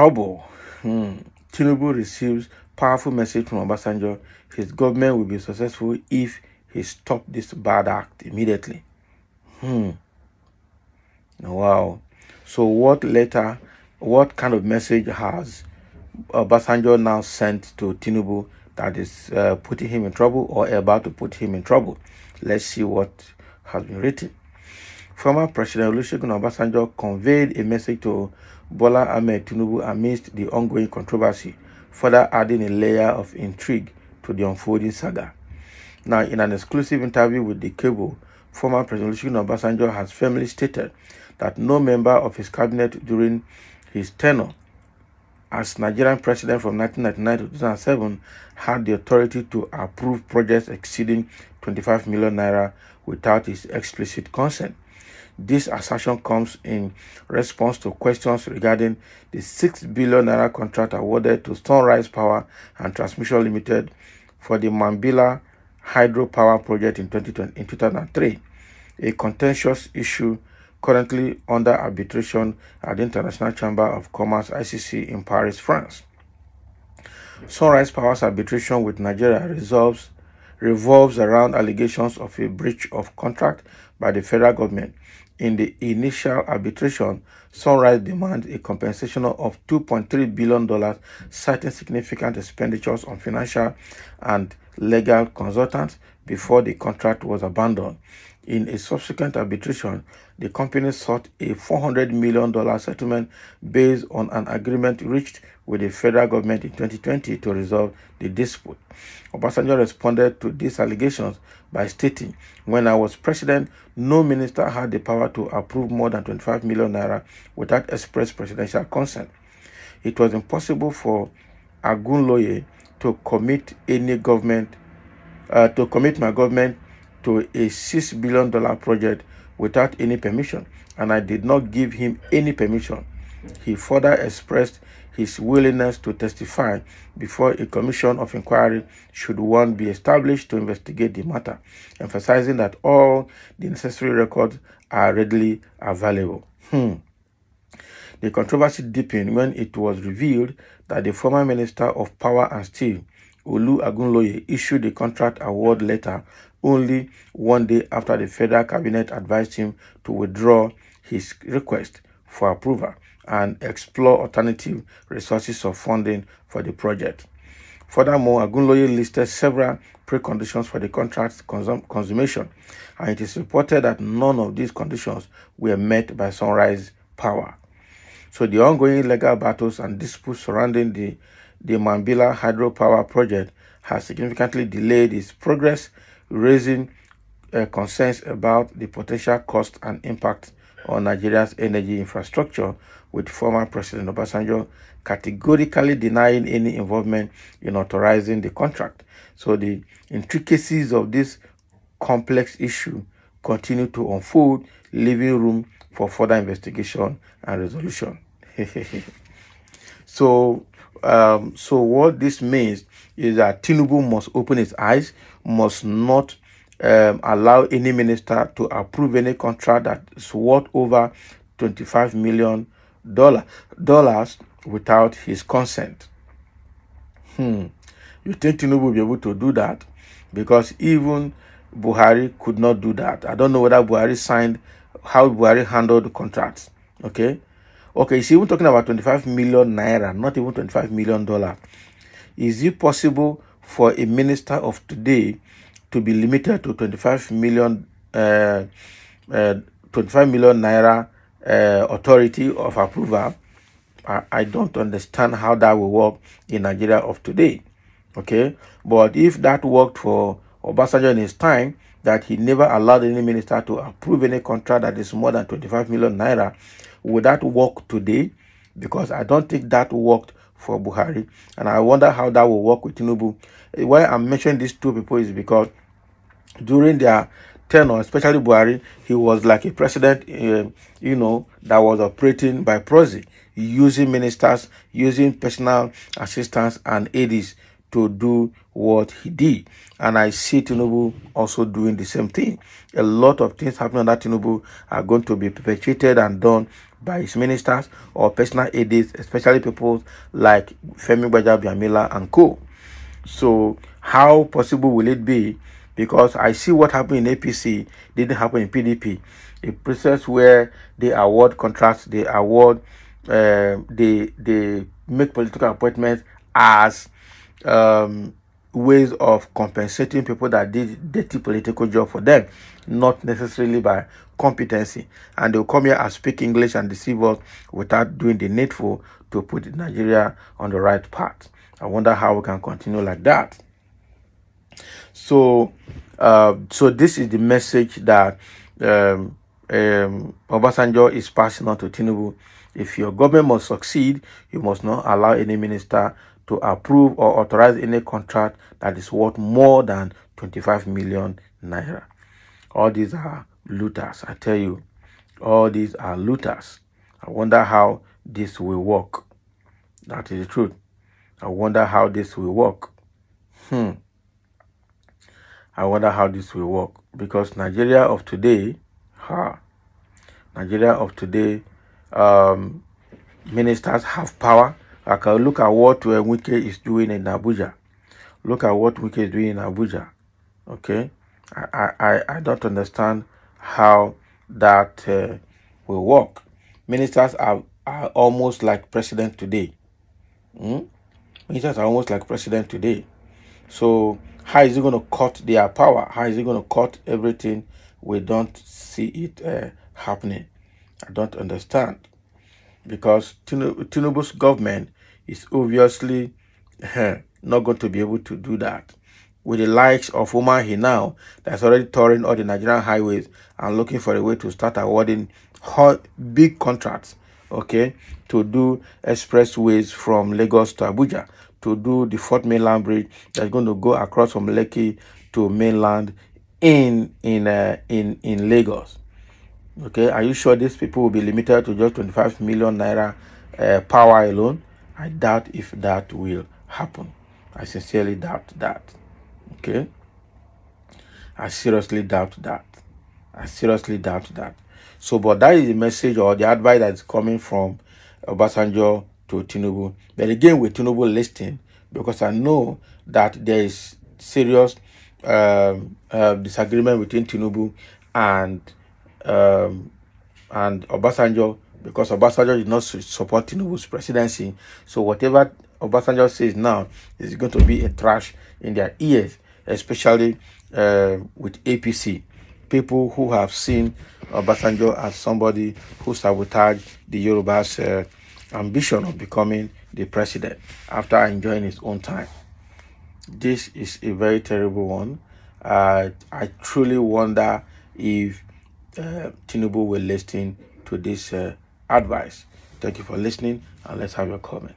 trouble. Tinubu receives powerful message from Obasanjo. His government will be successful if he stops this bad act immediately. Wow. So what kind of message has Obasanjo now sent to Tinubu that is putting him in trouble or about to put him in trouble? Let's see what has been written. Former President Olusegun Obasanjo conveyed a message to Bola Ahmed Tinubu amidst the ongoing controversy, further adding a layer of intrigue to the unfolding saga. Now, in an exclusive interview with the Cable, former President Olusegun Obasanjo has firmly stated that no member of his cabinet during his tenure as Nigerian president from 1999 to 2007 had the authority to approve projects exceeding 25 million naira without his explicit consent. This assertion comes in response to questions regarding the 6 billion naira contract awarded to Sunrise Power and Transmission Limited for the Mambila hydropower project in 2003, a contentious issue currently under arbitration at the International Chamber of Commerce (ICC) in Paris, France. Sunrise Power's arbitration with Nigeria revolves around allegations of a breach of contract by the federal government. In the initial arbitration, Sunrise demands a compensation of $2.3 billion, citing significant expenditures on financial and legal consultants before the contract was abandoned. In a subsequent arbitration, the company sought a $400 million settlement based on an agreement reached with the federal government in 2020 to resolve the dispute. Obasanjo responded to these allegations by stating, "When I was president, no minister had the power to approve more than 25 million naira without express presidential consent. It was impossible for Agunloye to commit my government to a $6 billion project without any permission, and I did not give him any permission." He further expressed his willingness to testify before a commission of inquiry should one be established to investigate the matter, emphasizing that all the necessary records are readily available. The controversy deepened when it was revealed that the former Minister of Power and Steel, Olu Agunloye, issued the contract award letter only one day after the federal cabinet advised him to withdraw his request for approval and explore alternative resources of funding for the project. Furthermore, Agunloye listed several preconditions for the contract's consummation, and it is reported that none of these conditions were met by Sunrise Power. So the ongoing legal battles and disputes surrounding the Mambila hydropower project has significantly delayed its progress, raising concerns about the potential cost and impact on Nigeria's energy infrastructure, with former President Obasanjo categorically denying any involvement in authorizing the contract. So the intricacies of this complex issue continue to unfold, leaving room for further investigation and resolution. So what this means is that Tinubu must open his eyes, must not allow any minister to approve any contract that is worth over $25 million without his consent. You think Tinubu will be able to do that? Because even Buhari could not do that. I don't know whether Buhari signed, how Buhari handled the contracts. Okay, he's even talking about 25 million naira, not even $25 million. Is it possible for a minister of today to be limited to 25 million naira authority of approval? I don't understand how that will work in Nigeria of today. Okay, but if that worked for Obasanjo in his time, that he never allowed any minister to approve any contract that is more than 25 million naira, would that work today? Because I don't think that worked for Buhari, and I wonder how that will work with Tinubu. Why I'm mentioning these two people is because during their tenure, especially Buhari, he was like a president, that was operating by proxy, using ministers, using personal assistants and aides to do what he did. And I see Tinubu also doing the same thing. A lot of things happening under Tinubu are going to be perpetuated and done by his ministers or personal aides, especially people like Femi Gbajabiamila and co. So how possible will it be? Because I see what happened in APC didn't happen in PDP. A process where they award contracts, they award, they make political appointments as ways of compensating people that did dirty political job for them, not necessarily by competency. And they'll come here and speak English and deceive us without doing the needful to put Nigeria on the right path. I wonder how we can continue like that. So this is the message that Obasanjo is passing on to Tinubu. If your government must succeed, you must not allow any minister to approve or authorize any contract that is worth more than 25 million naira. All these are looters, I tell you. All these are looters. I wonder how this will work. That is the truth. I wonder how this will work. I wonder how this will work. Because Nigeria of today, ministers have power. I can look at what Wike is doing in Abuja. Look at what Wike is doing in Abuja. Okay? I don't understand how that will work. Ministers are almost like president today. Ministers are almost like president today. So how is he going to cut their power? How is he going to cut everything? We don't see it happening. I don't understand. Because Tinubu's government is obviously not going to be able to do that. With the likes of Umar now, that's already touring all the Nigerian highways and looking for a way to start awarding big contracts, okay, to do expressways from Lagos to Abuja, to do the fourth mainland bridge that's going to go across from Lekki to mainland in Lagos. Okay, are you sure these people will be limited to just 25 million naira power alone? I doubt if that will happen. I sincerely doubt that. Okay, I seriously doubt that. So, but that is the message or the advice that is coming from Obasanjo to Tinubu. But again, with Tinubu listening, because I know that there is serious disagreement between Tinubu and Obasanjo, because Obasanjo did not support Tinubu's presidency. So whatever Obasanjo says now is going to be a trash in their ears, especially with APC. People who have seen Obasanjo as somebody who sabotaged the Yoruba's ambition of becoming the president after enjoying his own time. This is a very terrible one. I truly wonder if Tinubu will listen to this advice. Thank you for listening, and let's have your comment.